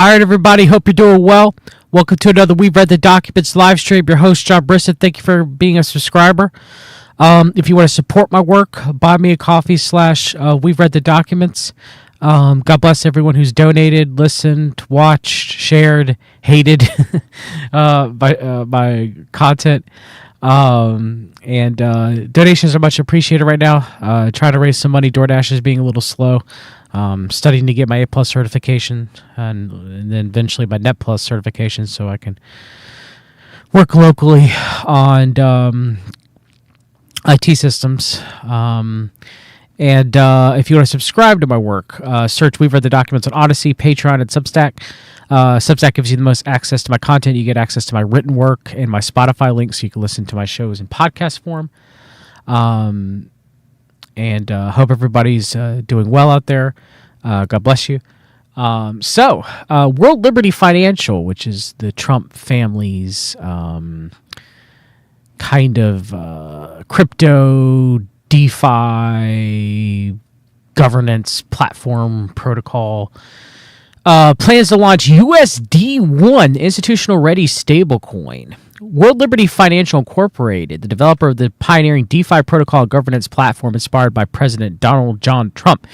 All right, everybody. Hope you're doing well. Welcome to another We've Read the Documents live stream. Your host, John Brissett. Thank you for being a subscriber. If you want to support my work, buy me a coffee / We've Read the Documents. God bless everyone who's donated, listened, watched, shared, hated my content. And donations are much appreciated right now. Trying to raise some money. DoorDash is being a little slow. Studying to get my A+ certification and then eventually my Net Plus certification so I can work locally on IT systems. And if you want to subscribe to my work, search We've Read the Documents on Odyssey, Patreon, and Substack. Substack gives you the most access to my content. You get access to my written work and my Spotify links so you can listen to my shows in podcast form. And hope everybody's doing well out there. God bless you. So, World Liberty Financial, which is the Trump family's kind of crypto DeFi governance platform protocol, plans to launch USD1 institutional ready stablecoin. World Liberty Financial Incorporated, the developer of the pioneering DeFi protocol governance platform inspired by President Donald John Trump,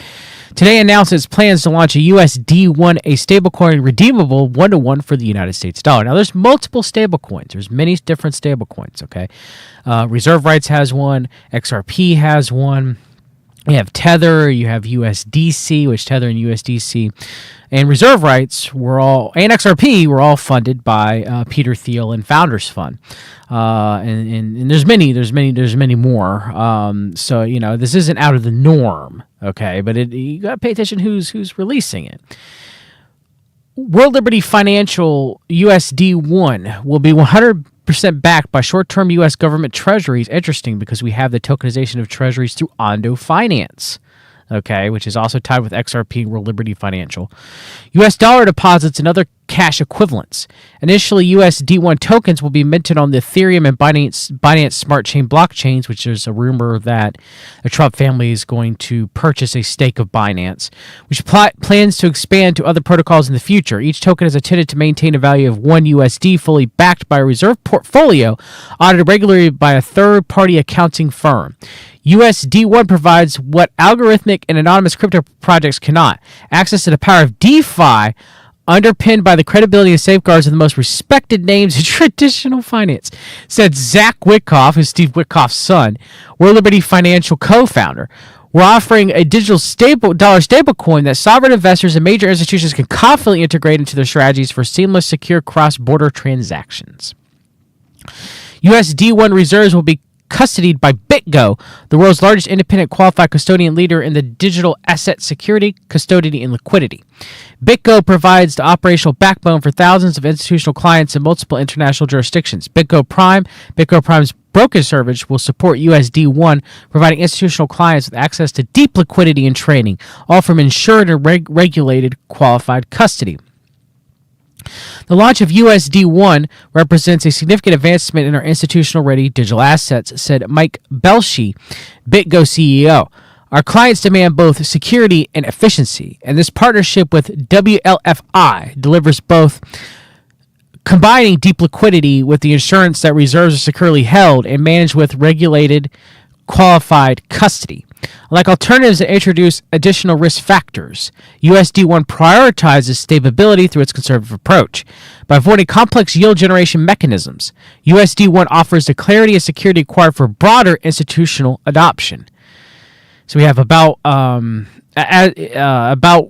today announced its plans to launch a USD1, a stablecoin redeemable 1-to-1 for the United States dollar. Now, there's multiple stablecoins. There's many different stablecoins, okay? Reserve Rights has one. XRP has one. You have Tether, you have USDC, which Tether and USDC and Reserve Rights and XRP were all funded by Peter Thiel and Founders Fund. And there's many more. So, you know, this isn't out of the norm, okay? But you got to pay attention who's releasing it. World Liberty Financial USD1 will be 100% backed by short-term U.S. government treasuries. Interesting, because we have the tokenization of treasuries through Ondo Finance, okay, which is also tied with XRP and World Liberty Financial. U.S. dollar deposits and other cash equivalents. Initially, USD1 tokens will be minted on the Ethereum and Binance Smart Chain blockchains, which there's a rumor that the Trump family is going to purchase a stake of Binance, which plans to expand to other protocols in the future. Each token is intended to maintain a value of 1 USD, fully backed by a reserve portfolio, audited regularly by a third-party accounting firm. USD1 provides what algorithmic and anonymous crypto projects cannot: access to the power of DeFi, underpinned by the credibility and safeguards of the most respected names in traditional finance, said Zach Witkoff, who's Steve Witkoff's son, World Liberty Financial co-founder. We're offering a digital dollar stablecoin that sovereign investors and major institutions can confidently integrate into their strategies for seamless, secure cross-border transactions. USD1 reserves will be custodied by BitGo, the world's largest independent qualified custodian leader in the digital asset security, custody, and liquidity. BitGo provides the operational backbone for thousands of institutional clients in multiple international jurisdictions. BitGo Prime's brokerage service, will support USD1, providing institutional clients with access to deep liquidity and trading, all from insured and regulated qualified custody. The launch of USD1 represents a significant advancement in our institutional-ready digital assets, said Mike Belshey, BitGo CEO. Our clients demand both security and efficiency, and this partnership with WLFI delivers both, combining deep liquidity with the assurance that reserves are securely held and managed with regulated, qualified custody. Like alternatives that introduce additional risk factors, USD1 prioritizes stability through its conservative approach. By avoiding complex yield generation mechanisms, USD1 offers the clarity and security required for broader institutional adoption. So we have about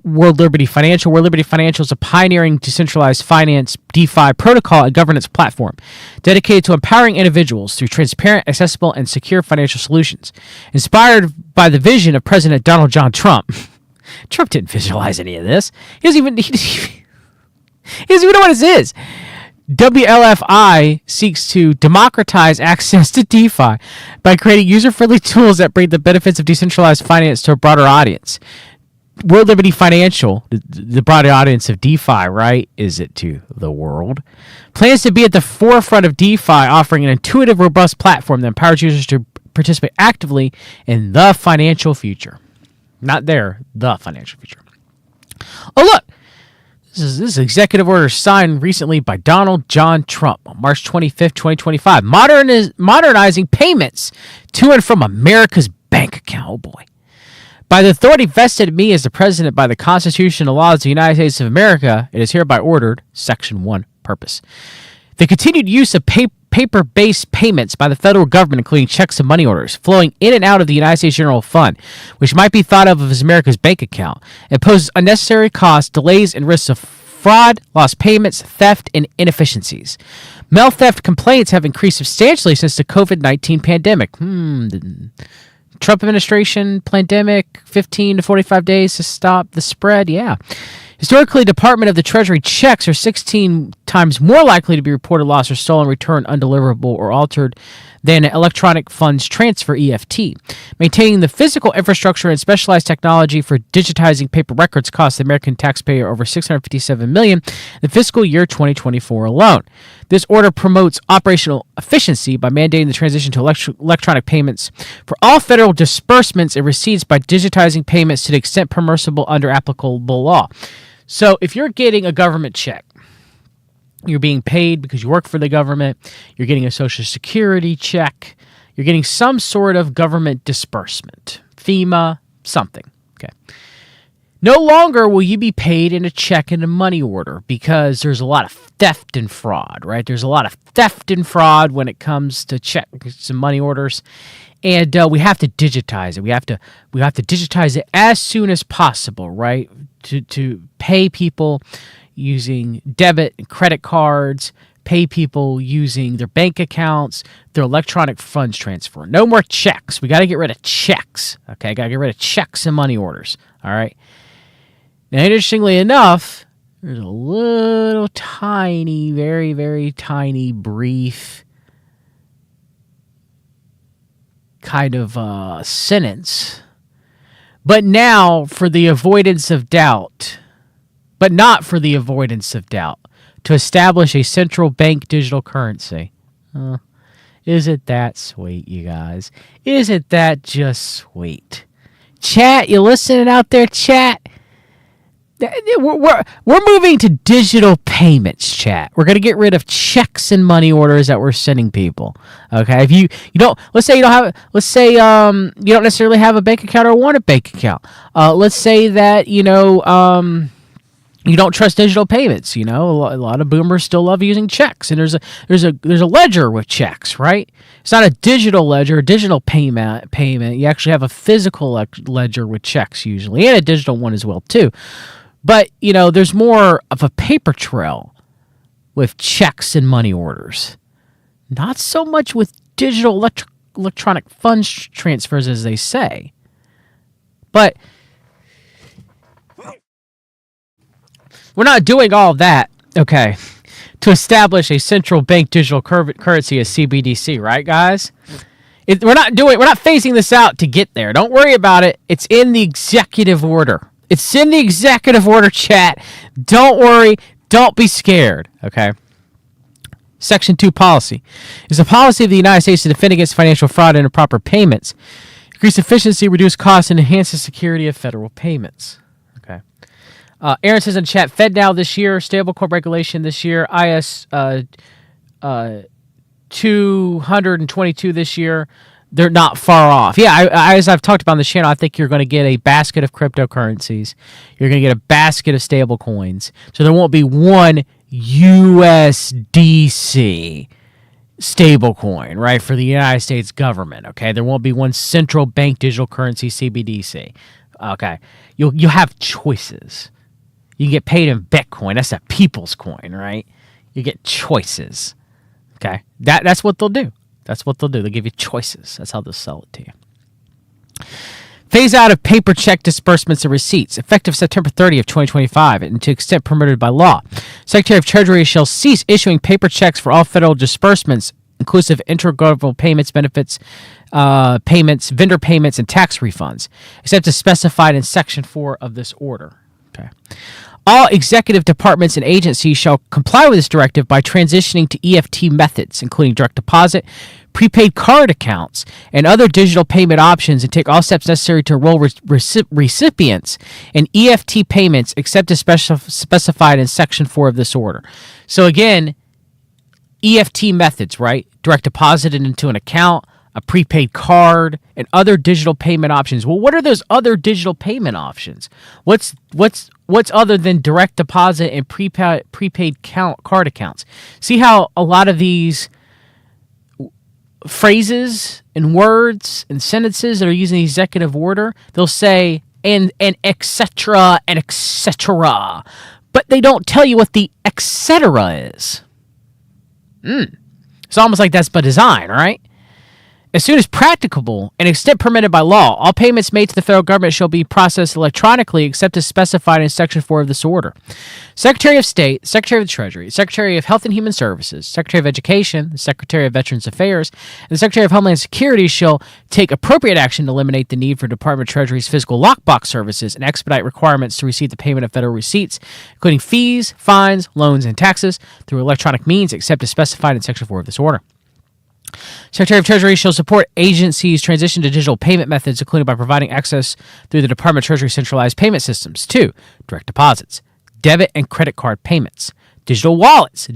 World Liberty Financial. World Liberty Financial is a pioneering decentralized finance DeFi protocol and governance platform dedicated to empowering individuals through transparent, accessible, and secure financial solutions. Inspired by the vision of President Donald John Trump. Trump didn't visualize any of this. He doesn't even know what this is. WLFI seeks to democratize access to DeFi by creating user-friendly tools that bring the benefits of decentralized finance to a broader audience. World Liberty Financial, the broader audience of DeFi, right? Is it to the world? Plans to be at the forefront of DeFi, offering an intuitive, robust platform that empowers users to participate actively in the financial future. Not the financial future. Oh, look. This is executive order signed recently by Donald John Trump on March 25th, 2025, modernizing payments to and from America's bank account. Oh, boy. By the authority vested in me as the President by the Constitution and laws of the United States of America, it is hereby ordered, Section 1, purpose. The continued use of paper-based payments by the federal government, including checks and money orders, flowing in and out of the United States General Fund, which might be thought of as America's bank account, imposes unnecessary costs, delays, and risks of fraud, lost payments, theft, and inefficiencies. Mail theft complaints have increased substantially since the COVID-19 pandemic. Trump administration, pandemic, 15 to 45 days to stop the spread. Yeah. Historically, Department of the Treasury checks are 16 times more likely to be reported lost or stolen, returned undeliverable, or altered than electronic funds transfer EFT. Maintaining the physical infrastructure and specialized technology for digitizing paper records cost the American taxpayer over $657 million in the fiscal year 2024 alone. This order promotes operational efficiency by mandating the transition to electronic payments for all federal disbursements and receipts by digitizing payments to the extent permissible under applicable law. So if you're getting a government check, you're being paid because you work for the government, you're getting a Social Security check, you're getting some sort of government disbursement, FEMA, something. Okay. No longer will you be paid in a check and a money order because there's a lot of theft and fraud, right? There's a lot of theft and fraud when it comes to checks and money orders, and we have to digitize it. We have to digitize it as soon as possible, right? To pay people using debit and credit cards, pay people using their bank accounts, their electronic funds transfer. No more checks. We got to get rid of checks. Okay, got to get rid of checks and money orders. All right. Now, interestingly enough, there's a little tiny, very, very tiny, brief kind of sentence. But now, for the avoidance of doubt, but not for the avoidance of doubt, to establish a central bank digital currency. Isn't that sweet, you guys? Isn't that just sweet? Chat, you listening out there, chat? We're moving to digital payments, chat. We're going to get rid of checks and money orders that we're sending people. Okay, if you don't, let's say you don't necessarily have a bank account or want a bank account. Let's say that you don't trust digital payments. A lot of boomers still love using checks, and there's a ledger with checks, right? It's not a digital ledger, a digital payment. You actually have a physical ledger with checks usually, and a digital one as well too. But there's more of a paper trail with checks and money orders, not so much with digital electronic funds transfers as they say, but. We're not doing all of that, okay, to establish a central bank digital currency as CBDC, right, guys? We're not phasing this out to get there. Don't worry about it. It's in the executive order. It's in the executive order, chat. Don't worry. Don't be scared, okay? Section 2 policy is a policy of the United States to defend against financial fraud and improper payments, increase efficiency, reduce costs, and enhance the security of federal payments. Okay. Aaron says in chat, FedNow this year, stablecoin regulation this year, IS 222 this year. They're not far off. Yeah, as I've talked about on the channel, I think you're going to get a basket of cryptocurrencies. You're going to get a basket of stablecoins. So there won't be one USDC stablecoin, right, for the United States government. Okay, there won't be one central bank digital currency CBDC. Okay, you'll have choices. You can get paid in Bitcoin. That's a people's coin, right? You get choices. Okay, that's what they'll do. That's what they'll do. They'll give you choices. That's how they'll sell it to you. Phase out of paper check disbursements and receipts, effective September 30th, 2025, and to extent permitted by law. Secretary of Treasury shall cease issuing paper checks for all federal disbursements, inclusive intergovernmental payments, benefits, payments, vendor payments, and tax refunds, except as specified in Section 4 of this order. Okay. All executive departments and agencies shall comply with this directive by transitioning to EFT methods, including direct deposit, prepaid card accounts, and other digital payment options, and take all steps necessary to enroll recipients in EFT payments except as specified in Section 4 of this order. So again, EFT methods, right? Direct deposited into an account, a prepaid card, and other digital payment options. Well, what are those other digital payment options? What's other than direct deposit and prepaid card accounts? See how a lot of these phrases and words and sentences that are using the executive order, they'll say and et cetera, but they don't tell you what the et cetera is. It's almost like that's by design, right? As soon as practicable and extent permitted by law, all payments made to the federal government shall be processed electronically except as specified in Section 4 of this order. Secretary of State, Secretary of the Treasury, Secretary of Health and Human Services, Secretary of Education, the Secretary of Veterans Affairs, and the Secretary of Homeland Security shall take appropriate action to eliminate the need for Department of Treasury's physical lockbox services and expedite requirements to receive the payment of federal receipts, including fees, fines, loans, and taxes, through electronic means except as specified in Section 4 of this order. Secretary of Treasury shall support agencies' transition to digital payment methods, including by providing access through the Department of Treasury centralized payment systems to direct deposits, debit and credit card payments, digital wallets,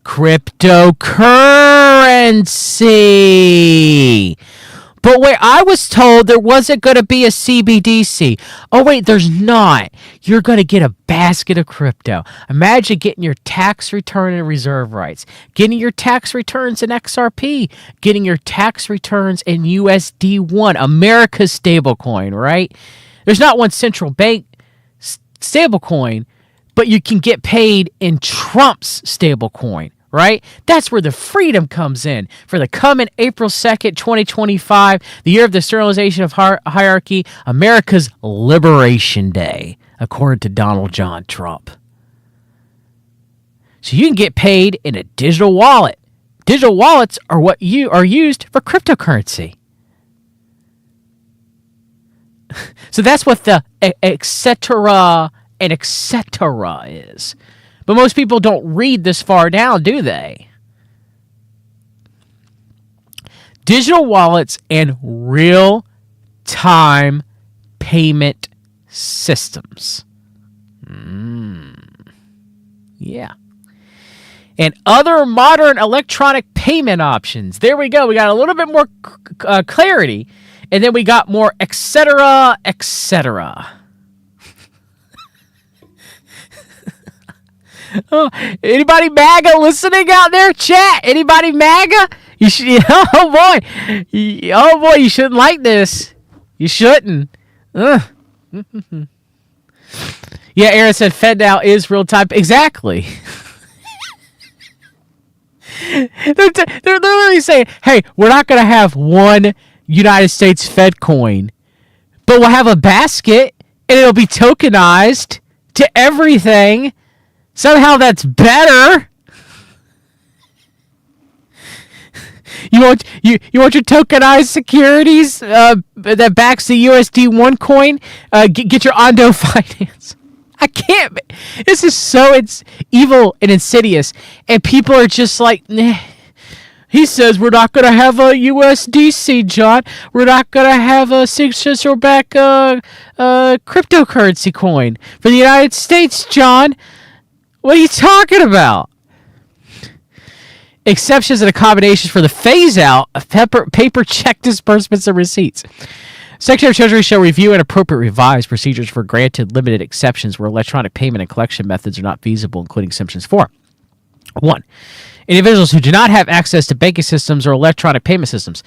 cryptocurrency. But wait, I was told there wasn't going to be a CBDC. Oh, wait, there's not. You're going to get a basket of crypto. Imagine getting your tax return and reserve rights, getting your tax returns in XRP, getting your tax returns in USD1, America's stablecoin, right? There's not one central bank stablecoin, but you can get paid in Trump's stablecoin. Right? That's where the freedom comes in. For the coming April 2nd, 2025, the year of the sterilization of hierarchy, America's Liberation Day, according to Donald John Trump. So you can get paid in a digital wallet. Digital wallets are what you are used for cryptocurrency. So that's what the et cetera and et cetera is. But most people don't read this far down, do they? Digital wallets and real-time payment systems. Yeah. And other modern electronic payment options. There we go. We got a little bit more clarity. And then we got more et cetera, et cetera. Oh, anybody MAGA listening out there? Chat. Anybody MAGA? You should. Oh boy. You shouldn't like this. You shouldn't. Yeah, Aaron said FedNow is real time. Exactly. They're literally saying, "Hey, we're not going to have one United States Fed coin, but we'll have a basket, and it'll be tokenized to everything." Somehow that's better. You want your tokenized securities that backs the USD1 coin? Get your Ondo Finance. I can't. This is it's evil and insidious, and people are just like, nah. He says we're not going to have a USDC, John. We're not going to have a central bank cryptocurrency coin for the United States, John. What are you talking about? Exceptions and accommodations for the phase-out of paper check disbursements and receipts. Secretary of Treasury shall review and appropriate revise procedures for granted limited exceptions where electronic payment and collection methods are not feasible, including exemptions 4. 1. Individuals who do not have access to banking systems or electronic payment systems.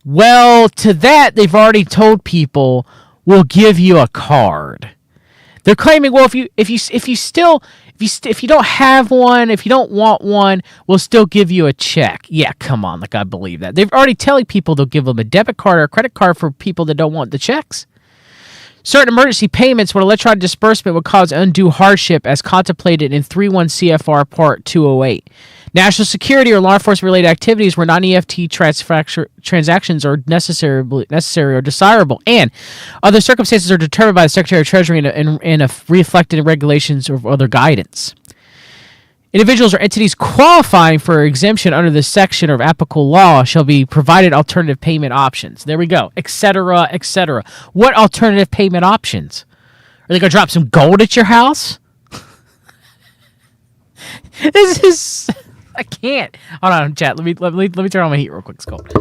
Well, to that, they've already told people, we'll give you a card. They're claiming, well, if you don't have one, if you don't want one, we'll still give you a check. Yeah, come on, like I believe that. They're already telling people they'll give them a debit card or a credit card for people that don't want the checks. Certain emergency payments when electronic disbursement would cause undue hardship as contemplated in 31 CFR Part 208. National security or law enforcement related activities where non-EFT transactions are necessary or desirable, and other circumstances are determined by the Secretary of Treasury and reflected in regulations or other guidance. Individuals or entities qualifying for exemption under this section of applicable law shall be provided alternative payment options. There we go, etc., etc. What alternative payment options? Are they going to drop some gold at your house? This is... I can't. Hold on, chat. Let me turn on my heat real quick. It's cold.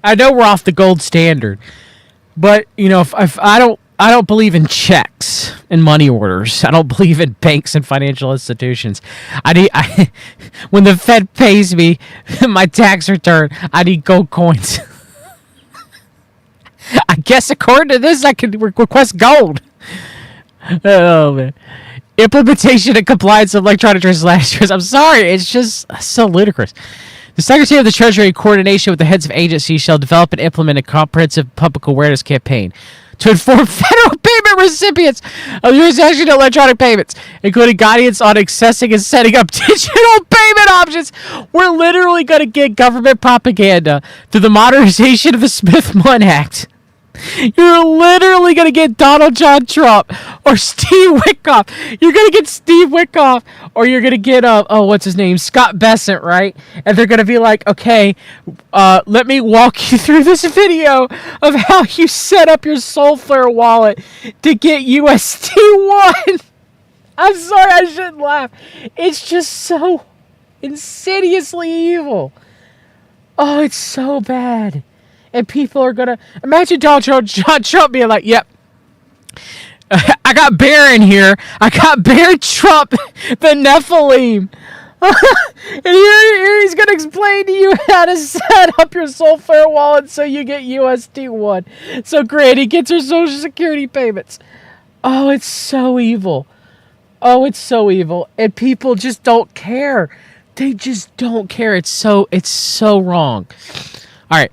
I know we're off the gold standard, but you know, if I don't believe in checks and money orders. I don't believe in banks and financial institutions. When the Fed pays me my tax return, I need gold coins. I guess according to this, I can request gold. Oh man. Implementation and compliance of electronic transactions. I'm sorry, it's just so ludicrous. The Secretary of the Treasury, in coordination with the heads of agencies, shall develop and implement a comprehensive public awareness campaign to inform federal payment recipients of the transaction of electronic payments, including guidance on accessing and setting up digital payment options. We're literally going to get government propaganda through the modernization of the Smith-Munn Act. You're literally going to get Donald John Trump or Steve Witkoff. You're going to get Steve Witkoff or you're going to get, what's his name? Scott Bessent, right? And they're going to be like, okay, let me walk you through this video of how you set up your Soulflare wallet to get USD1. I'm sorry, I shouldn't laugh. It's just so insidiously evil. Oh, it's so bad. And people are going to... Imagine Donald John Trump being like, yep, I got Bear in here. I got Bear Trump, the Nephilim. And here he's going to explain to you how to set up your Soulflare wallet so you get USD1. So Granny gets her Social Security payments. Oh, it's so evil. Oh, it's so evil. And people just don't care. They just don't care. It's so wrong. All right.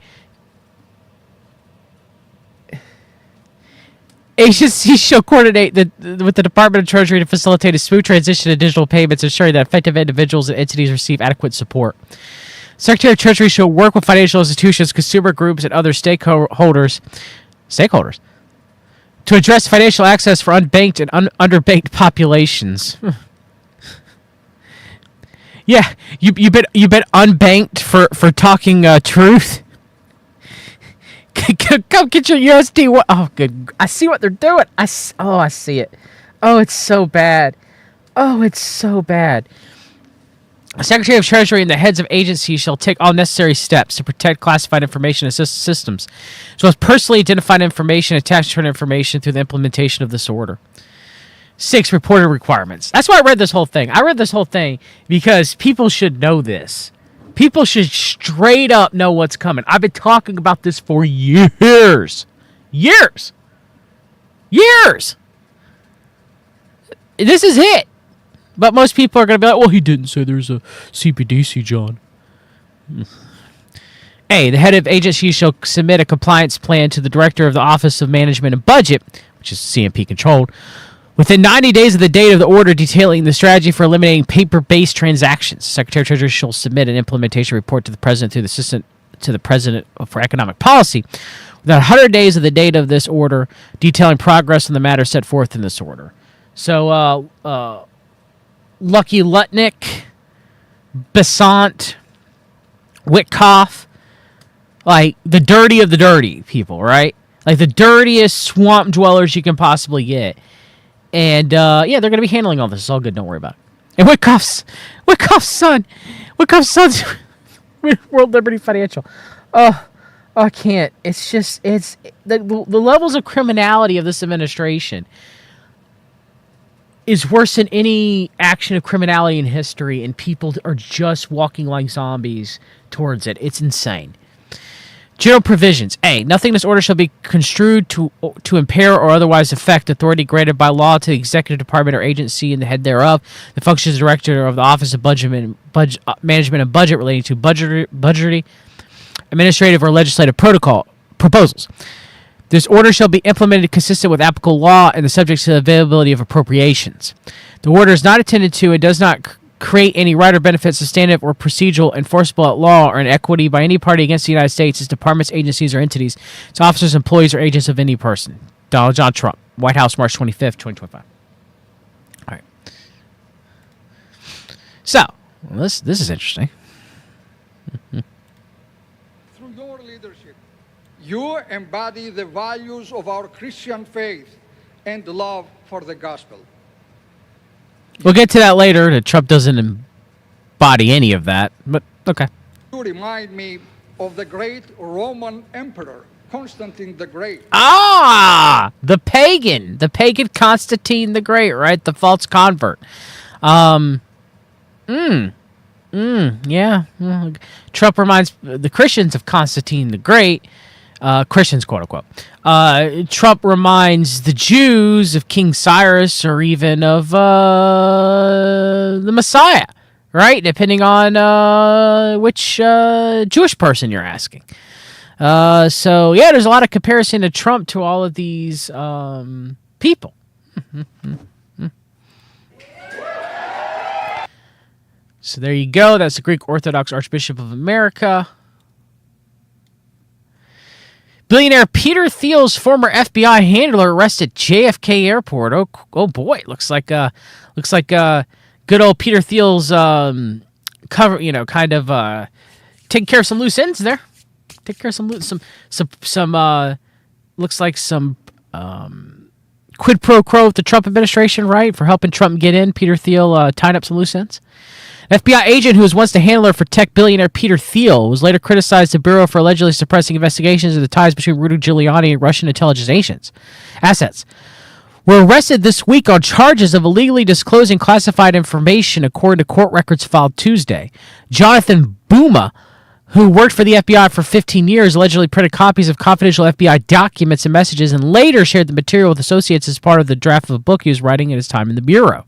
Agencies shall coordinate with the Department of Treasury to facilitate a smooth transition to digital payments, ensuring that effective individuals and entities receive adequate support. Secretary of Treasury shall work with financial institutions, consumer groups, and other stakeholders to address financial access for unbanked and underbanked populations. Yeah, you've been unbanked for talking truth. Come get your USD. Oh, good. I see what they're doing. I see it. Oh, it's so bad. Oh, it's so bad. The Secretary of Treasury and the heads of agencies shall take all necessary steps to protect classified information and systems, as well as personally identified information and tax return information through the implementation of this order. 6. Reporting requirements. That's why I read this whole thing. I read this whole thing because people should know this. People should straight up know what's coming. I've been talking about this for years. Years. This is it. But most people are going to be like, well, he didn't say there's a CBDC, John. A. The head of agency shall submit a compliance plan to the Director of the Office of Management and Budget, which is CMP controlled, within 90 days of the date of the order detailing the strategy for eliminating paper-based transactions. Secretary of Treasury shall submit an implementation report to the President through the Assistant to the President for Economic Policy within 100 days of the date of this order detailing progress on the matter set forth in this order. So, Lucky Lutnick, Bessent, Witkoff, like the dirty of the dirty people, right? Like the dirtiest swamp dwellers you can possibly get. And, they're going to be handling all this. It's all good. Don't worry about it. And Witkoff's son's World Liberty Financial. Oh, I can't. It's just, the levels of criminality of this administration is worse than any action of criminality in history, and people are just walking like zombies towards it. It's insane. General provisions. A. Nothing in this order shall be construed to impair or otherwise affect authority granted by law to the executive department or agency and the head thereof, the functions of the director of the Office of Management and Budget relating to budgetary administrative or legislative proposals. This order shall be implemented consistent with applicable law and the subject to the availability of appropriations. The order is not intended to and does not create any right or benefit substantive or procedural enforceable at law or in equity by any party against the United States, its departments, agencies, or entities, its officers, employees, or agents of any person. Donald John Trump, White House, March 25th, 2025. All right. So, this is interesting. Through your leadership, you embody the values of our Christian faith and love for the gospel. We'll get to that later. That Trump doesn't embody any of that, but okay. You remind me of the great Roman emperor, Constantine the Great. Ah, the pagan Constantine the Great, right? The false convert. Yeah. Trump reminds the Christians of Constantine the Great. Christians, quote unquote. Trump reminds the Jews of King Cyrus or even of the Messiah, right? Depending on which Jewish person you're asking. So, yeah, there's a lot of comparison to Trump to all of these people. So there you go. That's the Greek Orthodox Archbishop of America. Billionaire Peter Thiel's former FBI handler arrested at JFK Airport. Oh boy, looks like good old Peter Thiel's taking care of some loose ends there. Take care of some looks like some quid pro quo with the Trump administration, right? For helping Trump get in. Peter Thiel tying up some loose ends. An FBI agent who was once the handler for tech billionaire Peter Thiel was later criticized the Bureau for allegedly suppressing investigations of the ties between Rudy Giuliani and Russian intelligence assets. Were arrested this week on charges of illegally disclosing classified information, according to court records filed Tuesday. Jonathan Buma, who worked for the FBI for 15 years, allegedly printed copies of confidential FBI documents and messages and later shared the material with associates as part of the draft of a book he was writing at his time in the Bureau.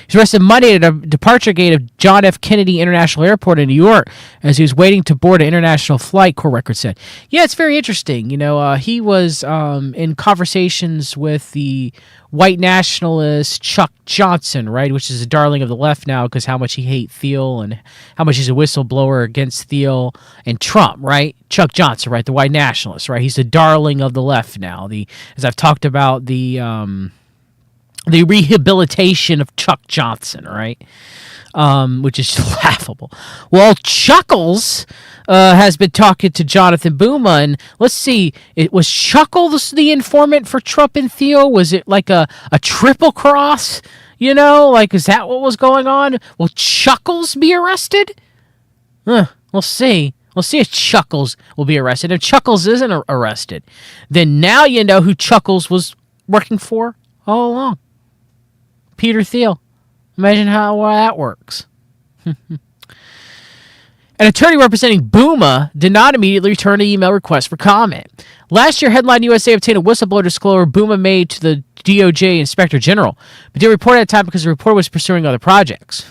He was arrested Monday at a departure gate of John F. Kennedy International Airport in New York as he was waiting to board an international flight, court records said. Yeah, it's very interesting. He was in conversations with the white nationalist Chuck Johnson, right, which is a darling of the left now because how much he hates Thiel and how much he's a whistleblower against Thiel and Trump, right? Chuck Johnson, right, the white nationalist, right? He's the darling of the left now. As I've talked about the rehabilitation of Chuck Johnson, right? Which is laughable. Well, Chuckles has been talking to Jonathan Buma, and let's see, was Chuckles the informant for Trump and Thiel? Was it like a triple cross? Is that what was going on? Will Chuckles be arrested? We'll see. We'll see if Chuckles will be arrested. If Chuckles isn't arrested, then now you know who Chuckles was working for all along. Peter Thiel. Imagine how that works. An attorney representing Buma did not immediately return an email request for comment. Last year, Headline USA obtained a whistleblower disclosure Buma made to the DOJ Inspector General, but didn't report at the time because the reporter was pursuing other projects,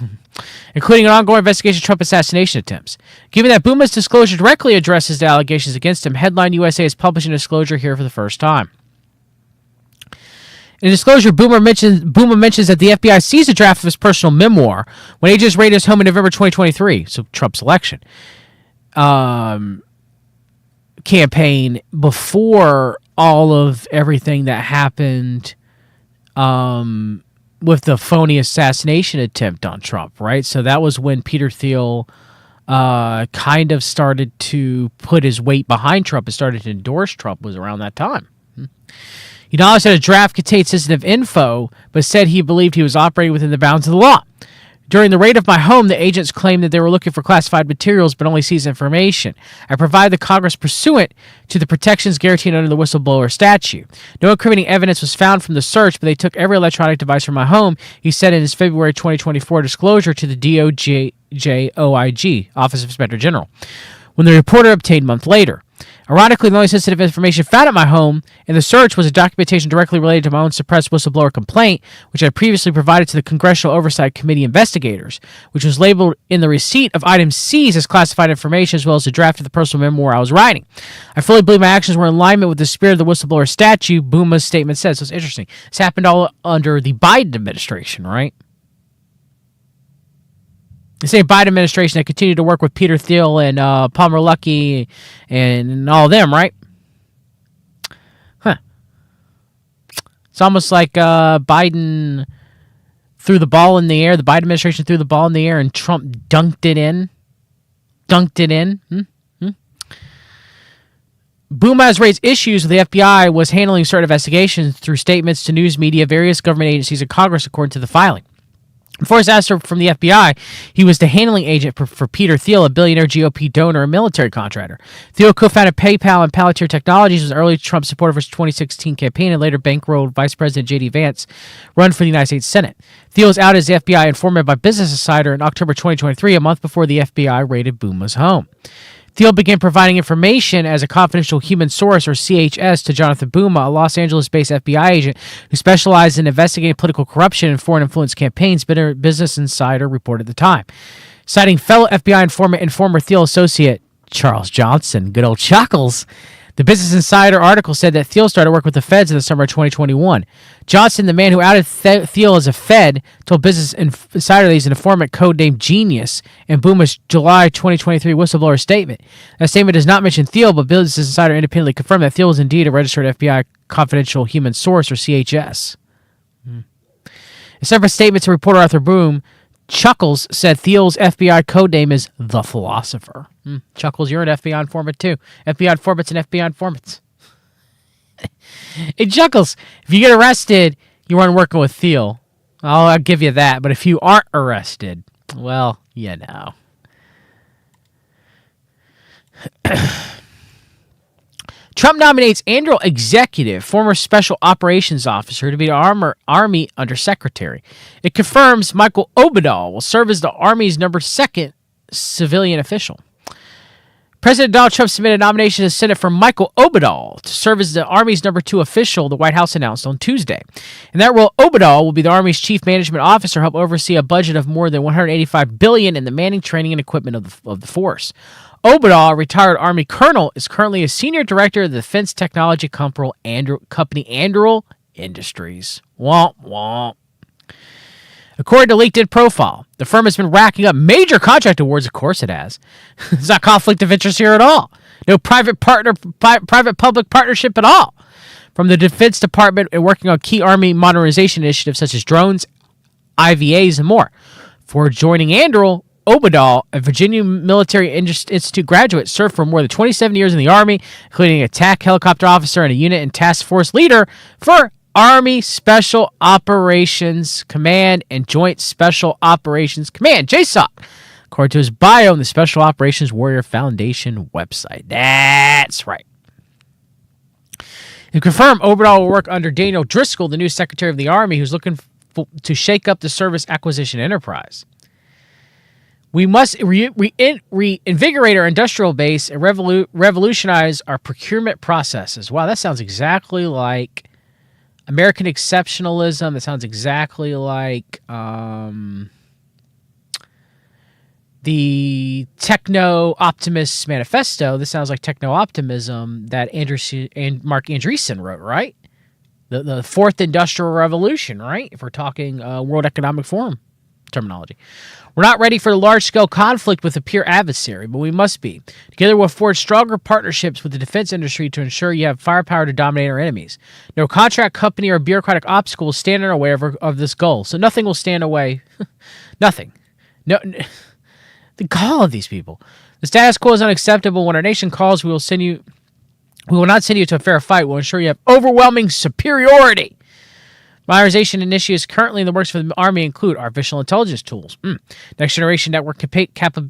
including an ongoing investigation of Trump assassination attempts. Given that Buma's disclosure directly addresses the allegations against him, Headline USA is publishing a disclosure here for the first time. In a disclosure, Buma mentions that the FBI seized a draft of his personal memoir when agents raided his home in November 2023, so Trump's election campaign, before all of everything that happened with the phony assassination attempt on Trump, right? So that was when Peter Thiel kind of started to put his weight behind Trump and started to endorse Trump, was around that time. He acknowledged that a draft contained sensitive info, but said he believed he was operating within the bounds of the law. During the raid of my home, the agents claimed that they were looking for classified materials but only seized information. I provided the Congress pursuant to the protections guaranteed under the whistleblower statute. No incriminating evidence was found from the search, but they took every electronic device from my home, he said in his February 2024 disclosure to the DOJ OIG, Office of Inspector General, when the reporter obtained a month later. Ironically, the only sensitive information found at my home in the search was a documentation directly related to my own suppressed whistleblower complaint, which I previously provided to the Congressional Oversight Committee investigators, which was labeled in the receipt of items seized as classified information, as well as the draft of the personal memoir I was writing. I fully believe my actions were in alignment with the spirit of the whistleblower statute, Buma's statement says. So it's interesting. This happened all under the Biden administration, right? The same Biden administration that continued to work with Peter Thiel and Palmer Luckey and all of them, right? Huh. It's almost like Biden threw the ball in the air. The Biden administration threw the ball in the air and Trump dunked it in. Buma has raised issues with the FBI was handling certain investigations through statements to news media, various government agencies, and Congress, according to the filing. Before his answer from the FBI, he was the handling agent for Peter Thiel, a billionaire GOP donor and military contractor. Thiel co-founded PayPal and Palantir Technologies, was an early Trump supporter for his 2016 campaign, and later bankrolled Vice President J.D. Vance run for the United States Senate. Thiel was outed as the FBI informant by Business Insider in October 2023, a month before the FBI raided Buma's home. Thiel began providing information as a confidential human source, or CHS, to Jonathan Buma, a Los Angeles-based FBI agent who specialized in investigating political corruption and foreign influence campaigns, Business Insider reported at the time. Citing fellow FBI informant and former Thiel associate Charles Johnson, good old Chuckles, the Business Insider article said that Thiel started work with the feds in the summer of 2021. Johnson, the man who outed Thiel as a Fed, told Business Insider that he's an informant codenamed Genius in Buma's July 2023 whistleblower statement. That statement does not mention Thiel, but Business Insider independently confirmed that Thiel was indeed a registered FBI confidential human source, or CHS. In a separate statement to reporter Arthur Boom, Chuckles said Thiel's FBI codename is The Philosopher. Chuckles, you're an FBI informant too. FBI informants and FBI informants. Hey, Chuckles, if you get arrested, you weren't working with Thiel. I'll give you that. But if you aren't arrested, well, you know. Trump nominates Andrew Executive, former Special Operations Officer, to be the Army Undersecretary. It confirms Michael Obadal will serve as the Army's #2 civilian official. President Donald Trump submitted a nomination to the Senate for Michael Obadal to serve as the Army's #2 official, the White House announced on Tuesday. In that role, Obadal will be the Army's chief management officer, help oversee a budget of more than $185 billion in the manning, training, and equipment of the force. Obadal, a retired Army colonel, is currently a senior director of the defense technology company Anduril Industries. Womp womp. According to LinkedIn profile, the firm has been racking up major contract awards. Of course it has. There's not conflict of interest here at all. No private-public partnership at all. From the Defense Department and working on key Army modernization initiatives such as drones, IVAs, and more. For joining Anduril, Obadal, a Virginia Military Institute graduate, served for more than 27 years in the Army, including an attack helicopter officer and a unit and task force leader for Army Special Operations Command and Joint Special Operations Command, JSOC, according to his bio on the Special Operations Warrior Foundation website. That's right. And confirmed, Obadal will work under Daniel Driscoll, the new Secretary of the Army, who's looking to shake up the service acquisition enterprise. We must reinvigorate our industrial base and revolutionize our procurement processes. Wow, that sounds exactly like American exceptionalism. That sounds exactly like the techno-optimist manifesto. This sounds like techno-optimism that Mark Andreessen wrote, right? The fourth industrial revolution, right? If we're talking World Economic Forum terminology. We're not ready for a large-scale conflict with a peer adversary, but we must be. Together we'll forge stronger partnerships with the defense industry to ensure you have firepower to dominate our enemies. No contract company or bureaucratic obstacle will stand in our way of this goal, so nothing will stand away. Nothing. No, the gall of these people. The status quo is unacceptable. When our nation calls, we will not send you to a fair fight. We'll ensure you have overwhelming superiority. Modernization initiatives currently in the works for the Army include artificial intelligence tools, next-generation network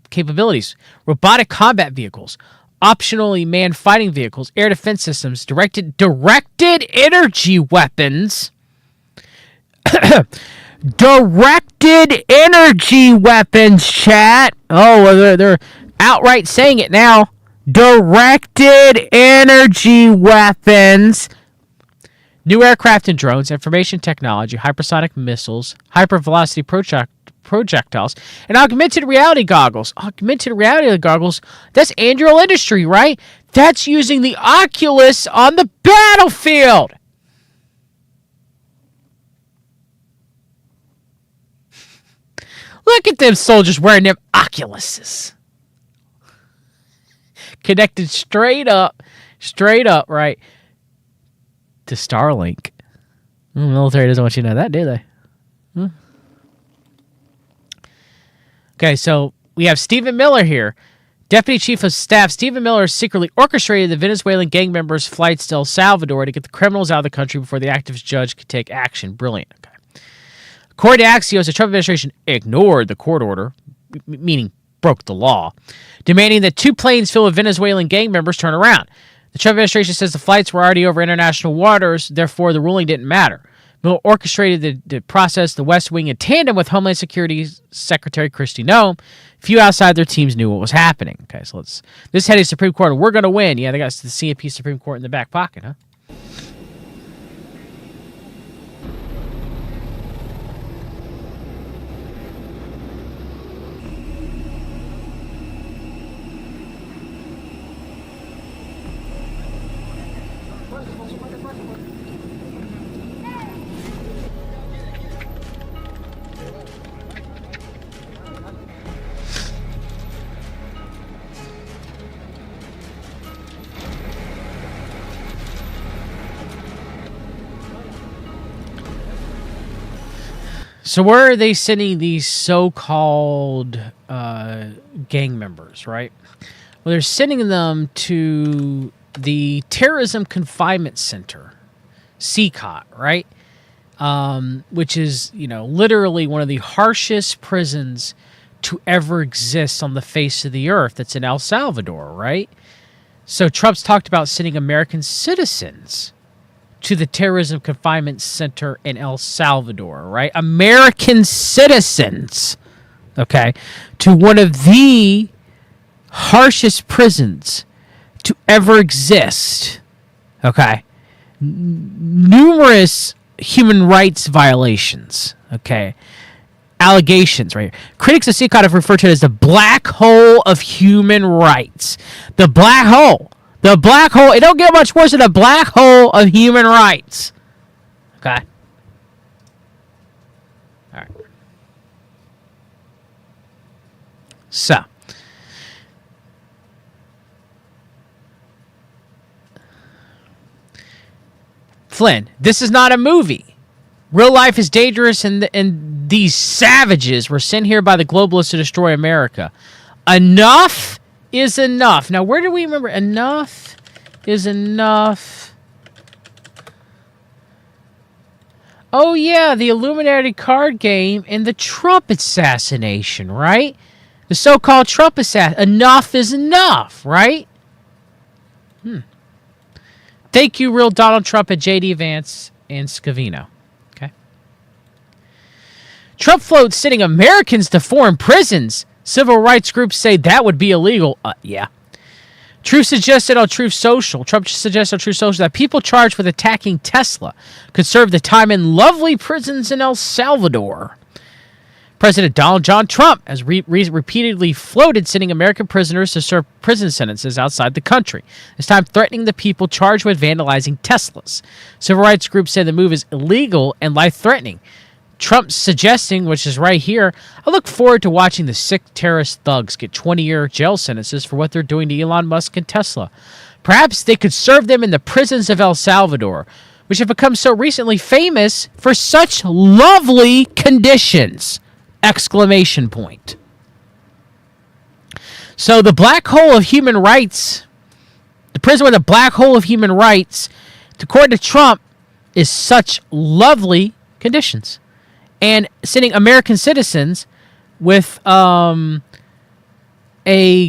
capabilities, robotic combat vehicles, optionally manned fighting vehicles, air defense systems, directed energy weapons, directed energy weapons, chat. Oh, they're outright saying it now. directed energy weapons, new aircraft and drones, information technology, hypersonic missiles, hypervelocity projectiles, and augmented reality goggles. Augmented reality goggles, that's Anduril Industry, right? That's using the Oculus on the battlefield. Look at them soldiers wearing them Oculuses. Connected straight up, right, to Starlink. The military doesn't want you to know that, do they? Okay, so we have Stephen Miller here. Deputy Chief of Staff Stephen Miller secretly orchestrated the Venezuelan gang members' flights to El Salvador to get the criminals out of the country before the activist judge could take action. Brilliant. Okay. According to Axios, the Trump administration ignored the court order, meaning broke the law, demanding that 2 planes filled with Venezuelan gang members turn around. The Trump administration says the flights were already over international waters, therefore the ruling didn't matter. Miller orchestrated the process, the West Wing, in tandem with Homeland Security Secretary Kristi Noem. Few outside their teams knew what was happening. Okay, so this heading Supreme Court, and we're going to win. Yeah, they got the CMP Supreme Court in the back pocket, huh? So where are they sending these so-called gang members, right? Well, they're sending them to the Terrorism Confinement Center, CCOT, right? Which is, literally one of the harshest prisons to ever exist on the face of the earth. That's in El Salvador, right? So Trump's talked about sending American citizens to the Terrorism Confinement Center in El Salvador, right? American citizens, okay, to one of the harshest prisons to ever exist, okay? Numerous human rights violations, okay? Allegations, right here. Critics of CCOT have referred to it as the black hole of human rights. The black hole. The black hole, it don't get much worse than the black hole of human rights. Okay? All right. So. Flynn, this is not a movie. Real life is dangerous, and these savages were sent here by the globalists to destroy America. Enough is enough. Now, where do we remember? Enough is enough. Oh, yeah, the Illuminati card game and the Trump assassination, right? The so-called Trump assassination. Enough is enough, right? Thank you, real Donald Trump and J.D. Vance and Scavino. Okay. Trump floats sending Americans to foreign prisons. Civil rights groups say that would be illegal. Yeah. Trump suggested on Truth Social that people charged with attacking Tesla could serve the time in lovely prisons in El Salvador. President Donald John Trump has repeatedly floated sending American prisoners to serve prison sentences outside the country, this time threatening the people charged with vandalizing Teslas. Civil rights groups say the move is illegal and life-threatening. Trump's suggesting, which is right here, I look forward to watching the sick terrorist thugs get 20-year jail sentences for what they're doing to Elon Musk and Tesla. Perhaps they could serve them in the prisons of El Salvador, which have become so recently famous for such lovely conditions! Exclamation point. So the black hole of human rights, the prison with a black hole of human rights, according to Trump, is such lovely conditions. And sending American citizens with a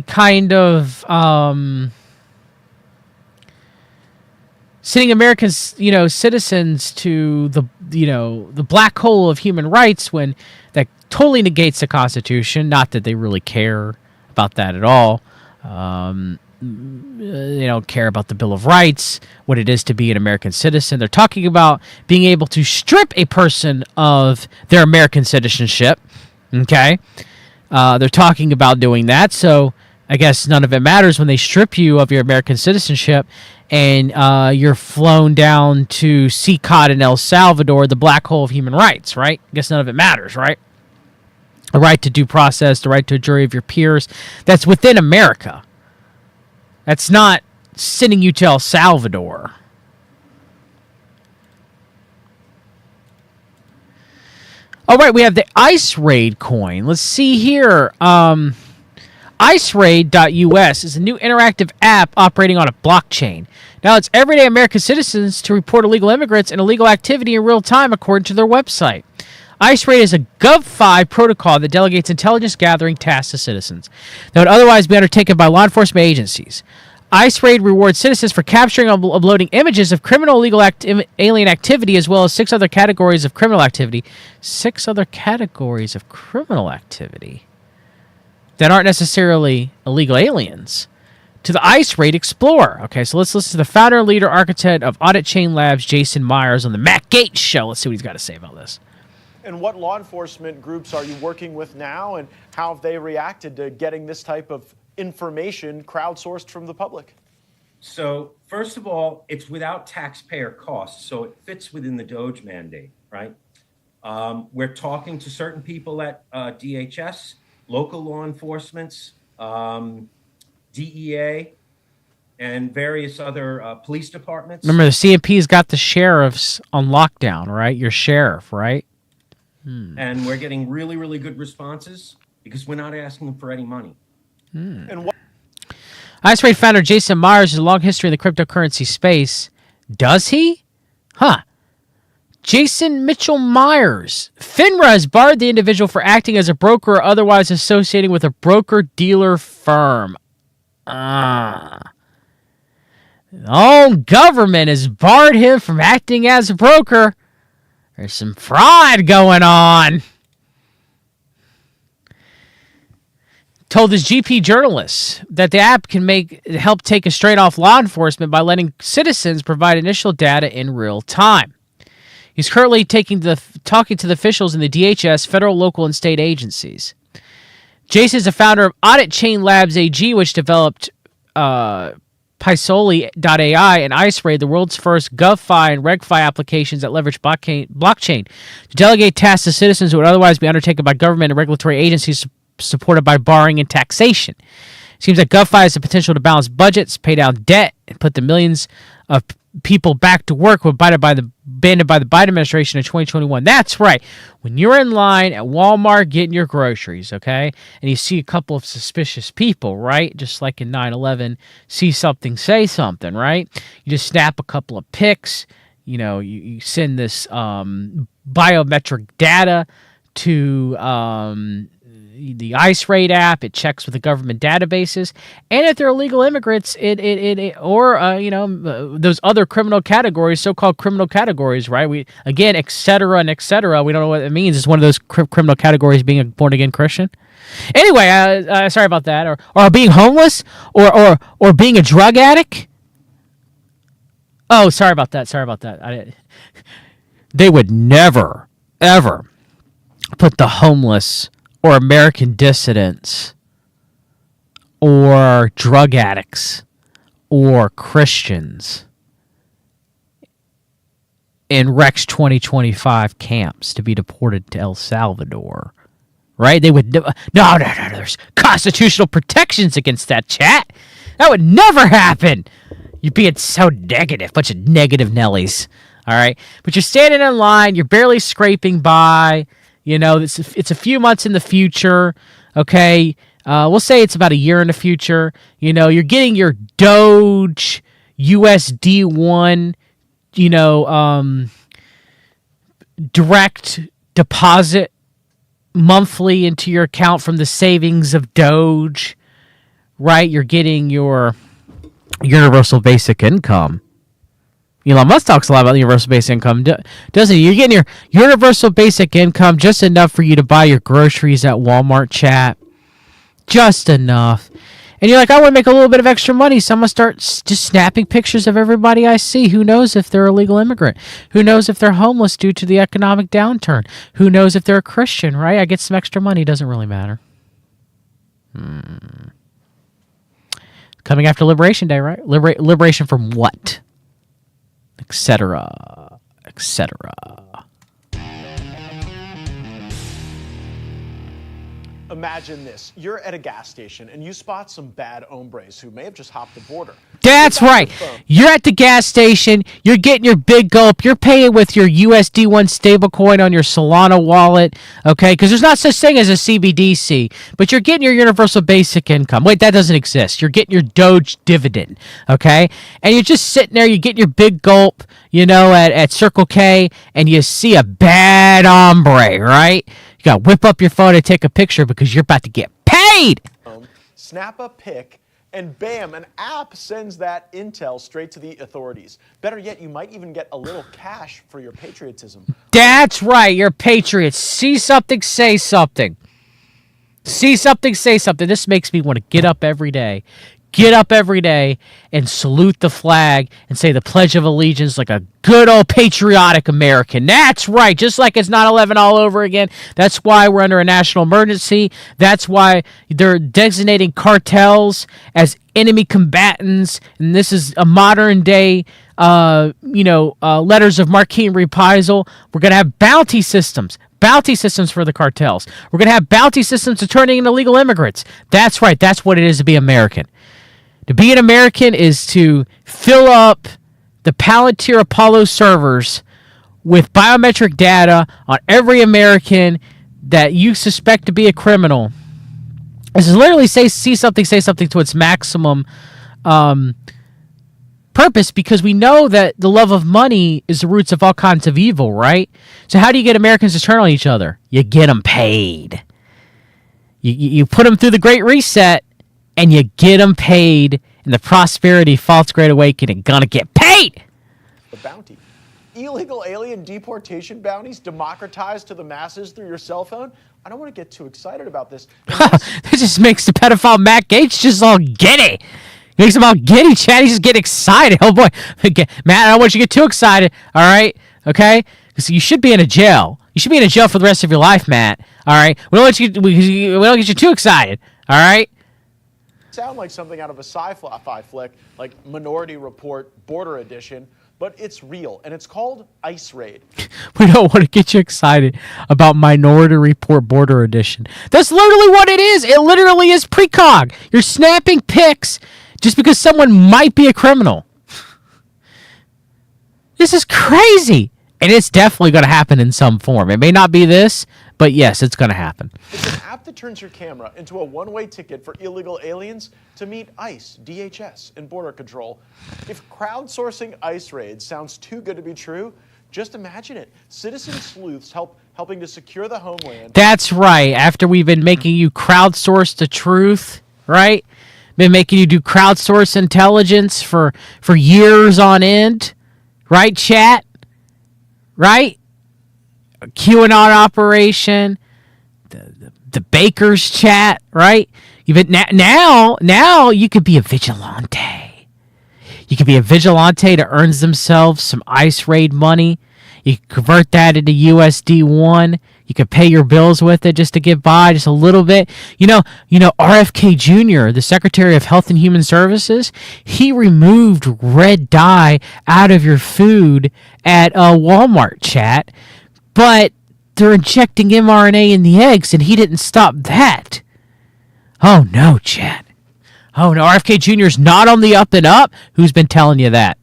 kind of sending American citizens to the black hole of human rights, when that totally negates the Constitution. Not that they really care about that at all. they don't care about the Bill of Rights, what it is to be an American citizen. They're talking about being able to strip a person of their American citizenship. Okay? They're talking about doing that, so I guess none of it matters when they strip you of your American citizenship and you're flown down to CCOT in El Salvador, the black hole of human rights, right? I guess none of it matters, right? The right to due process, the right to a jury of your peers, that's within America. That's not sending you to El Salvador. All right, we have the Ice Raid coin. Let's see here. IceRaid.us is a new interactive app operating on a blockchain. Now, it's everyday American citizens to report illegal immigrants and illegal activity in real time, according to their website. IceRaid is a Gov5 protocol that delegates intelligence gathering tasks to citizens that would otherwise be undertaken by law enforcement agencies. IceRaid rewards citizens for capturing and uploading images of criminal illegal alien activity, as well as 6 other categories of criminal activity. 6 other categories of criminal activity that aren't necessarily illegal aliens, to the IceRaid Explorer. Okay, so let's listen to the founder, leader, architect of Audit Chain Labs, Jason Myers, on the Matt Gaetz Show. Let's see what he's got to say about this. And what law enforcement groups are you working with now, and how have they reacted to getting this type of information crowdsourced from the public? So first of all, it's without taxpayer costs, so it fits within the DOJ mandate, right? We're talking to certain people at DHS, local law enforcements, DEA, and various other police departments. Remember, the CMP's got the sheriffs on lockdown, right? Your sheriff, right? And we're getting really, really good responses because we're not asking them for any money. And what? IceRaid founder Jason Myers has a long history in the cryptocurrency space. Does he? Huh. Jason Mitchell Myers. FINRA has barred the individual for acting as a broker or otherwise associating with a broker-dealer firm. The own government has barred him from acting as a broker. There's some fraud going on. Told his GP journalists that the app can help take a strain off law enforcement by letting citizens provide initial data in real time. He's currently talking to the officials in the DHS, federal, local, and state agencies. Jason is the founder of Audit Chain Labs AG, which developed Pisoli.ai and IceRaid, the world's first GovFi and RegFi applications that leverage blockchain to delegate tasks to citizens who would otherwise be undertaken by government and regulatory agencies supported by borrowing and taxation. It seems that GovFi has the potential to balance budgets, pay down debt, and put the millions of people back to work who were abandoned by the Biden administration in 2021. That's right. When you're in line at Walmart getting your groceries, okay, and you see a couple of suspicious people, right, just like in 9/11, see something, say something, right? You just snap a couple of pics. You send this biometric data to the IceRaid app. It checks with the government databases, and if they're illegal immigrants, those other criminal categories, so-called criminal categories, right? et cetera and et cetera. We don't know what it means. It's one of those criminal categories, being a born-again Christian. Anyway, sorry about that, or being homeless, or being a drug addict. Oh, sorry about that. They would never, ever put the homeless or American dissidents or drug addicts or Christians in Rex 2025 camps to be deported to El Salvador. Right? They would no. There's constitutional protections against that, chat. That would never happen. You're being so negative. Bunch of negative Nellies. All right? But you're standing in line. You're barely scraping by. It's a few months in the future, okay? We'll say it's about a year in the future. You're getting your Doge USD1, direct deposit monthly into your account from the savings of Doge, right? You're getting your universal basic income. Elon Musk talks a lot about the universal basic income, doesn't he? You're getting your universal basic income, just enough for you to buy your groceries at Walmart, chat. Just enough. And you're like, I want to make a little bit of extra money, so I'm going to start just snapping pictures of everybody I see. Who knows if they're a legal immigrant? Who knows if they're homeless due to the economic downturn? Who knows if they're a Christian, right? I get some extra money. Doesn't really matter. Coming after Liberation Day, right? Liberation from what? Etc. Etc. Imagine this. You're at a gas station and you spot some bad hombres who may have just hopped the border. That's right. You're at the gas station. You're getting your big gulp. You're paying with your USD1 stablecoin on your Solana wallet, okay? Because there's not such thing as a CBDC, but you're getting your universal basic income. Wait, that doesn't exist. You're getting your Doge dividend, okay? And you're just sitting there. You're getting your big gulp, at Circle K, and you see a bad hombre, right? You got to whip up your phone and take a picture because you're about to get paid. Snap a pic, and bam, an app sends that intel straight to the authorities. Better yet, you might even get a little cash for your patriotism. That's right, you're patriots. See something, say something. See something, say something. This makes me want to get up every day. Get up every day and salute the flag and say the Pledge of Allegiance like a good old patriotic American. That's right, just like it's 9/11 all over again. That's why we're under a national emergency. That's why they're designating cartels as enemy combatants. And this is a modern day, letters of marque and reprisal. We're going to have bounty systems for the cartels. We're going to have bounty systems to turning in illegal immigrants. That's right, that's what it is to be American. To be an American is to fill up the Palantir Apollo servers with biometric data on every American that you suspect to be a criminal. This is literally say something to its maximum purpose, because we know that the love of money is the roots of all kinds of evil, right? So how do you get Americans to turn on each other? You get them paid. You put them through the Great Reset, and you get them paid, and the prosperity, false Great Awakening, gonna get paid. The bounty. Illegal alien deportation bounties democratized to the masses through your cell phone? I don't want to get too excited about this. This just makes the pedophile Matt Gaetz just all giddy. Makes him all giddy, Chad. He just get excited. Oh, boy. Matt, I don't want you to get too excited, all right? Okay? Because you should be in a jail. You should be in a jail for the rest of your life, Matt. All right? We don't get you too excited, all right? Sound like something out of a sci-fi flick, like Minority Report Border Edition, but it's real, and it's called Ice Raid. We don't want to get you excited about Minority Report Border Edition. That's literally what it is. It literally is precog. You're snapping pics just because someone might be a criminal. This is crazy. And it's definitely going to happen in some form. It may not be this, but yes, it's going to happen. It's an app that turns your camera into a one-way ticket for illegal aliens to meet ICE, DHS, and Border Control. If crowdsourcing ICE raids sounds too good to be true, just imagine it. Citizen sleuths helping to secure the homeland. That's right. After we've been making you crowdsource the truth, right? Been making you do crowdsource intelligence for years on end, right, chat? Right? QAnon operation, the Baker's chat, right? Now you could be a vigilante. You could be a vigilante that earns themselves some ICE raid money. You can convert that into USD1. You could pay your bills with it just to get by just a little bit. RFK Jr., the Secretary of Health and Human Services, he removed red dye out of your food at Walmart, chat. But they're injecting mRNA in the eggs, and he didn't stop that. Oh, no, chat. Oh, no, RFK Jr. is not on the up and up. Who's been telling you that?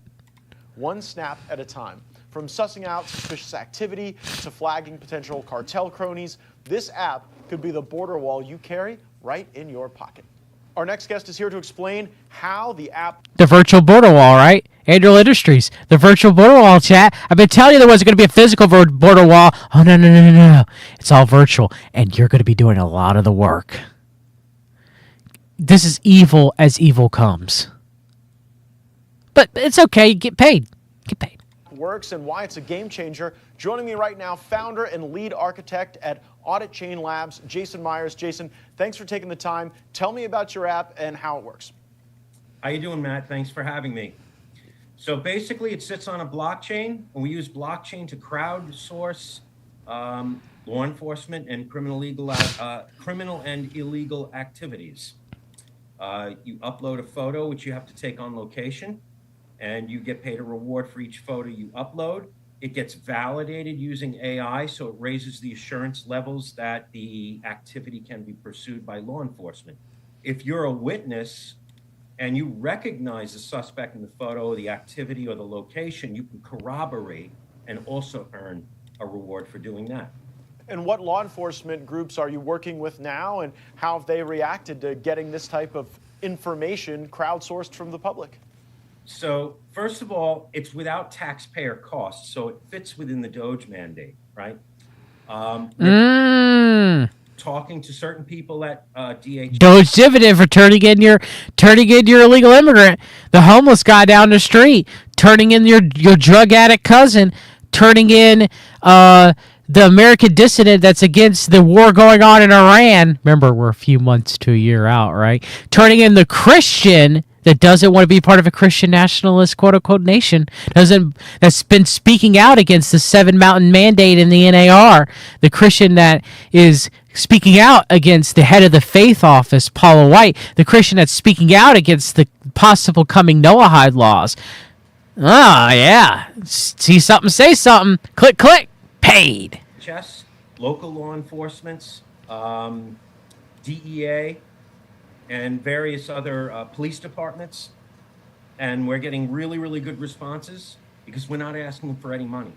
One snap at a time. From sussing out suspicious activity to flagging potential cartel cronies, this app could be the border wall you carry right in your pocket. Our next guest is here to explain how the app... The virtual border wall, right? Andrew Industries, the virtual border wall, chat. I've been telling you there wasn't going to be a physical border wall. Oh, no. It's all virtual, and you're going to be doing a lot of the work. This is evil as evil comes. But it's okay. Get paid. Get paid. Works and why it's a game changer. Joining me right now, founder and lead architect at Audit Chain Labs, Jason Myers. Jason, thanks for taking the time. Tell me about your app and how it works. How you doing, Matt? Thanks for having me. So basically, it sits on a blockchain, and we use blockchain to crowdsource law enforcement and criminal and illegal activities. You upload a photo, which you have to take on location, and you get paid a reward for each photo you upload. It gets validated using AI, so it raises the assurance levels that the activity can be pursued by law enforcement. If you're a witness and you recognize the suspect in the photo, the activity, or the location, you can corroborate and also earn a reward for doing that. And what law enforcement groups are you working with now, and how have they reacted to getting this type of information crowdsourced from the public? So first of all, it's without taxpayer costs, so it fits within the Doge mandate, right? Talking to certain people at DHS. Doge dividend for turning in your illegal immigrant, the homeless guy down the street, turning in your drug addict cousin, turning in the American dissident that's against the war going on in Iran. Remember, we're a few months to a year out, right? Turning in the Christian that doesn't want to be part of a Christian nationalist quote-unquote nation, that's been speaking out against the Seven Mountain Mandate in the NAR, the Christian that is speaking out against the head of the faith office, Paula White, the Christian that's speaking out against the possible coming Noahide laws. Ah, yeah. See something, say something. Click, click. Paid. Chess, local law enforcements, DEA, and various other police departments. And we're getting really, really good responses because we're not asking for any money.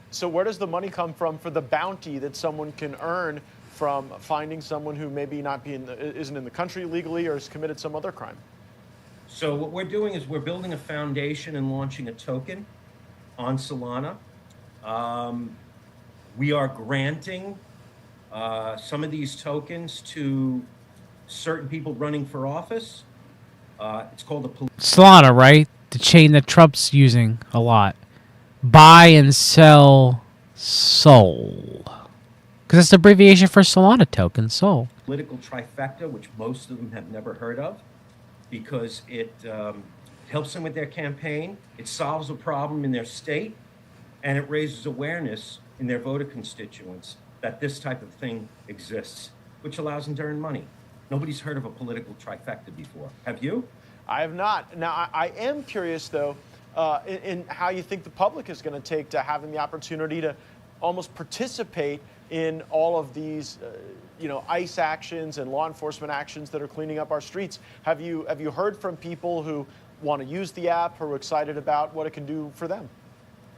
So where does the money come from for the bounty that someone can earn from finding someone who maybe isn't in the country legally or has committed some other crime? So what we're doing is we're building a foundation and launching a token on Solana. We are granting some of these tokens to certain people running for office. It's called the Solana, right? The chain that Trump's using a lot. Buy and sell Sol. Because that's the abbreviation for Solana token, Sol. political trifecta, which most of them have never heard of, because it helps them with their campaign, it solves a problem in their state, and it raises awareness in their voter constituents that this type of thing exists, which allows them to earn money. Nobody's heard of a political trifecta before. Have you? I have not. Now, I am curious, though, in how you think the public is going to take to having the opportunity to almost participate in all of these, ICE actions and law enforcement actions that are cleaning up our streets. Have you heard from people who want to use the app, who are excited about what it can do for them?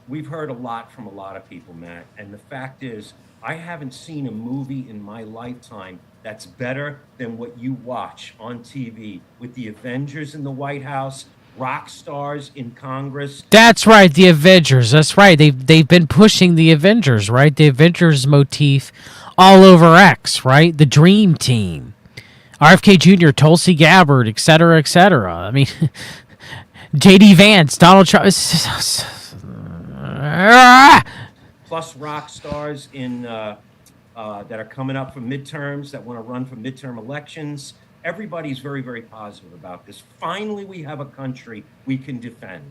We've heard a lot from a lot of people, Matt. And the fact is, I haven't seen a movie in my lifetime that's better than what you watch on TV with the Avengers in the White House, rock stars in Congress. That's right, the Avengers. That's right. They've been pushing the Avengers, right? The Avengers motif all over X, right? The Dream Team. RFK Jr., Tulsi Gabbard, et cetera, et cetera. I mean, J.D. Vance, Donald Trump. Plus rock stars in that are coming up for midterms, that want to run for midterm elections. Everybody's very, very positive about this. Finally, we have a country we can defend.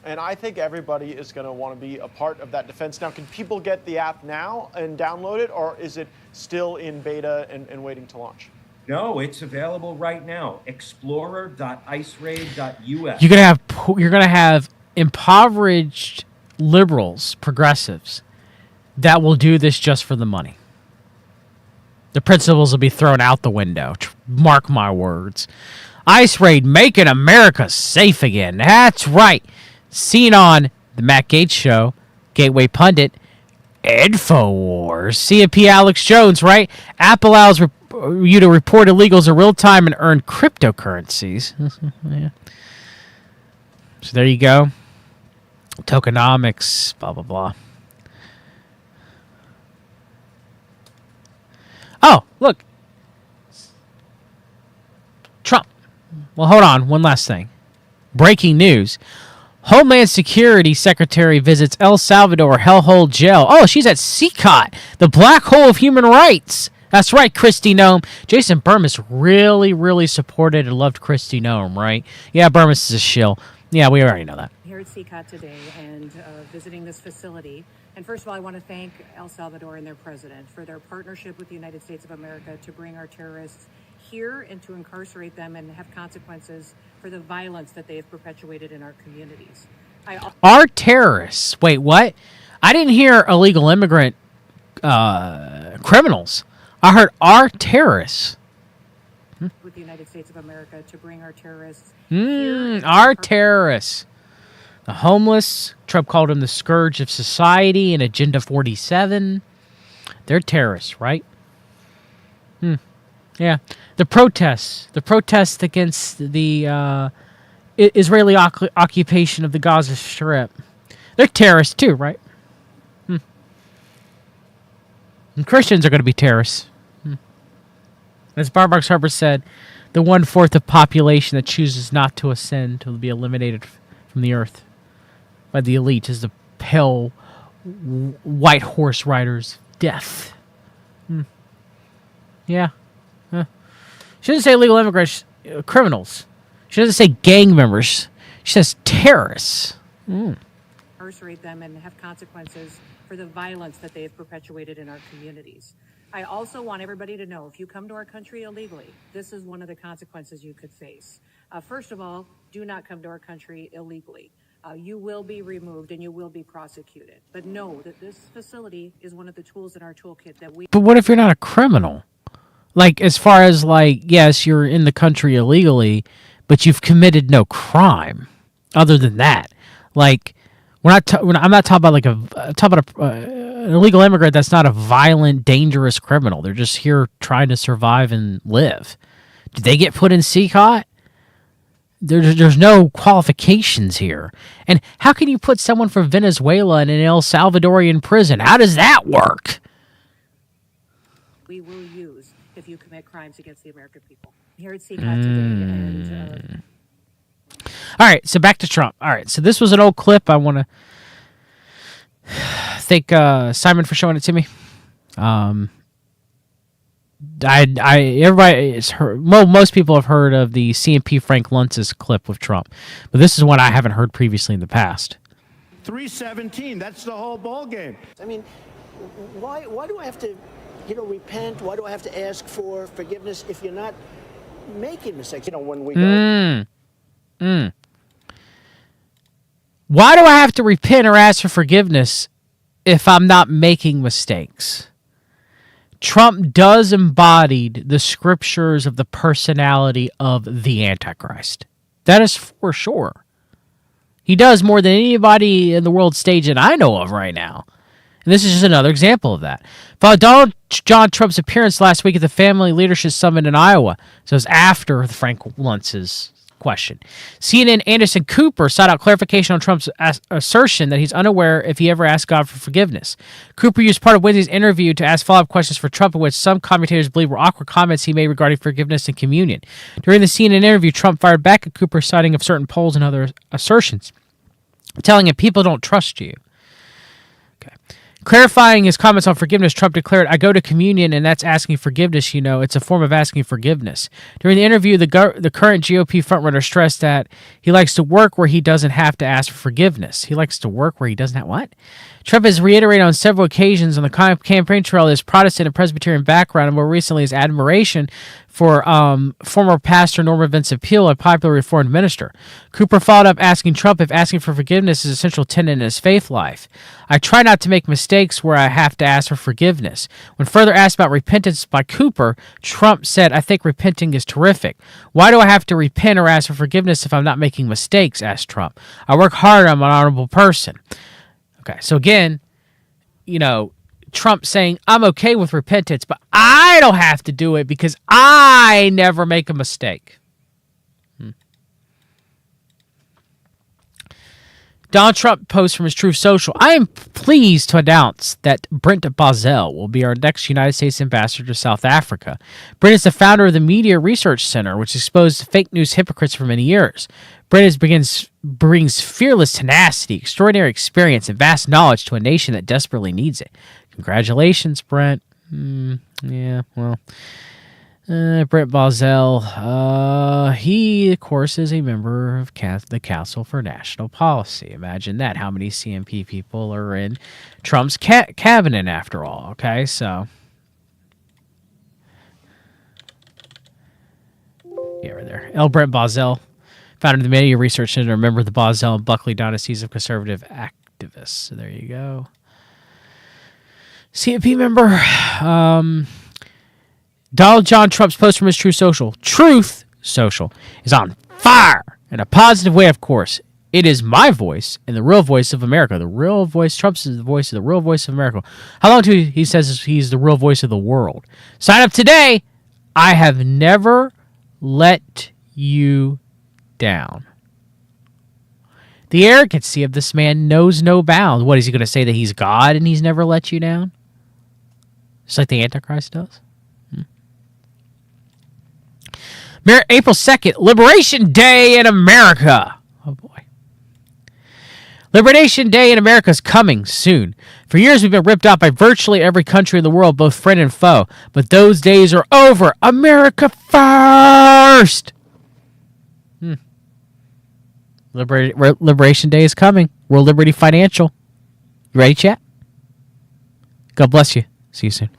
And I think everybody is going to want to be a part of that defense. Now, can people get the app now and download it, or is it still in beta and waiting to launch? No, it's available right now. Explorer.iceraid.us. You're gonna have impoverished liberals, progressives, that will do this just for the money. The principles will be thrown out the window. Mark my words. Ice Raid, making America safe again. That's right. Seen on the Matt Gaetz Show, Gateway Pundit, InfoWars, CMP Alex Jones, right? App allows you to report illegals in real time and earn cryptocurrencies. Yeah. So there you go. Tokenomics, blah, blah, blah. Oh, look. Trump. Well, hold on. One last thing. Breaking news. Homeland Security Secretary visits El Salvador hellhole jail. Oh, she's at CCOT, the black hole of human rights. That's right, Kristi Noem. Jason Burmis really supported and loved Kristi Noem, right? Yeah, Burmis is a shill. Yeah, we already know that. Here at CCOT today and visiting this facility. And first of all, I want to thank El Salvador and their president for their partnership with the United States of America to bring our terrorists here and to incarcerate them and have consequences for the violence that they have perpetuated in our communities. Our terrorists. Wait, what? I didn't hear illegal immigrant criminals. I heard our terrorists. With the United States of America to bring our terrorists. Our terrorists. The homeless. Trump called them the scourge of society and Agenda 47. They're terrorists, right? Yeah. The protests against the Israeli occupation of the Gaza Strip. They're terrorists too, right? And Christians are going to be terrorists. As Barbox Harbor said, the 1/4 of population that chooses not to ascend will be eliminated from the earth by the elite as the pale white horse riders of death. Yeah. She doesn't say illegal immigrants, criminals. She doesn't say gang members. She says terrorists. Incarcerate them and have consequences for the violence that they have perpetuated in our communities. I also want everybody to know, if you come to our country illegally, this is one of the consequences you could face. First of all, do not come to our country illegally. You will be removed and you will be prosecuted. But know that this facility is one of the tools in our toolkit that we... But what if you're not a criminal? Like, as far as, like, yes, you're in the country illegally, but you've committed no crime other than that. Like, I'm not talking about, like, an illegal immigrant that's not a violent, dangerous criminal. They're just here trying to survive and live. Do they get put in CCOT? There's no qualifications here. And how can you put someone from Venezuela in an El Salvadorian prison? How does that work? We will use if you commit crimes against the American people. Here at CCOT today and... All right, so back to Trump. All right, so this was an old clip. I want to thank Simon for showing it to me. Everybody has heard, most people have heard of the CMP Frank Luntz's clip with Trump, but this is one I haven't heard previously in the past. 317, that's the whole ball game. I mean, why do I have to, repent? Why do I have to ask for forgiveness if you're not making mistakes? When we go... Why do I have to repent or ask for forgiveness if I'm not making mistakes? Trump does embody the scriptures of the personality of the Antichrist. That is for sure. He does more than anybody in the world stage that I know of right now. And this is just another example of that. Following Donald John Trump's appearance last week at the Family Leadership Summit in Iowa, so it was after Frank Luntz's question. CNN Anderson Cooper sought out clarification on Trump's assertion that he's unaware if he ever asked God for forgiveness. Cooper used part of Wednesday's interview to ask follow-up questions for Trump, in which some commentators believe were awkward comments he made regarding forgiveness and communion. During the CNN interview, Trump fired back at Cooper, citing of certain polls and other assertions, telling him people don't trust you. Okay. Clarifying his comments on forgiveness, Trump declared, I go to communion, and that's asking forgiveness, It's a form of asking forgiveness. During the interview, the current GOP frontrunner stressed that he likes to work where he doesn't have to ask for forgiveness. He likes to work where he doesn't have what? Trump has reiterated on several occasions on the campaign trail his Protestant and Presbyterian background, and more recently his admiration for former pastor Norman Vincent Peale, a popular Reformed minister. Cooper followed up asking Trump if asking for forgiveness is an essential tenet in his faith life. I try not to make mistakes where I have to ask for forgiveness. When further asked about repentance by Cooper, Trump said, I think repenting is terrific. Why do I have to repent or ask for forgiveness if I'm not making mistakes, asked Trump. I work hard, I'm an honorable person. Okay, so again, Trump saying, I'm okay with repentance, but I don't have to do it because I never make a mistake. Donald Trump posts from his Truth Social. I am pleased to announce that Brent Bozell will be our next United States ambassador to South Africa. Brent is the founder of the Media Research Center, which exposed fake news hypocrites for many years. Brent brings fearless tenacity, extraordinary experience, and vast knowledge to a nation that desperately needs it. Congratulations, Brent. Brent Bozell, he, of course, is a member of the Council for National Policy. Imagine that. How many CNP people are in Trump's cabinet, after all? Okay, so. Yeah, right there. L. Brent Bozell, founder of the Media Research Center, a member of the Bozell and Buckley dynasties of conservative activists. So there you go. CNP member. Donald John Trump's post from his Truth Social is on fire in a positive way, of course. It is my voice and the real voice of America. The real voice, Trump's is the voice of the real voice of America. How long do he says he's the real voice of the world? Sign up today. I have never let you down. The arrogancy of this man knows no bounds. What, is he going to say that he's God and he's never let you down? Just like the Antichrist does? April 2nd, Liberation Day in America. Oh, boy. Liberation Day in America is coming soon. For years, we've been ripped off by virtually every country in the world, both friend and foe. But those days are over. America first! Liberation Day is coming. World Liberty Financial. You ready, chat? God bless you. See you soon.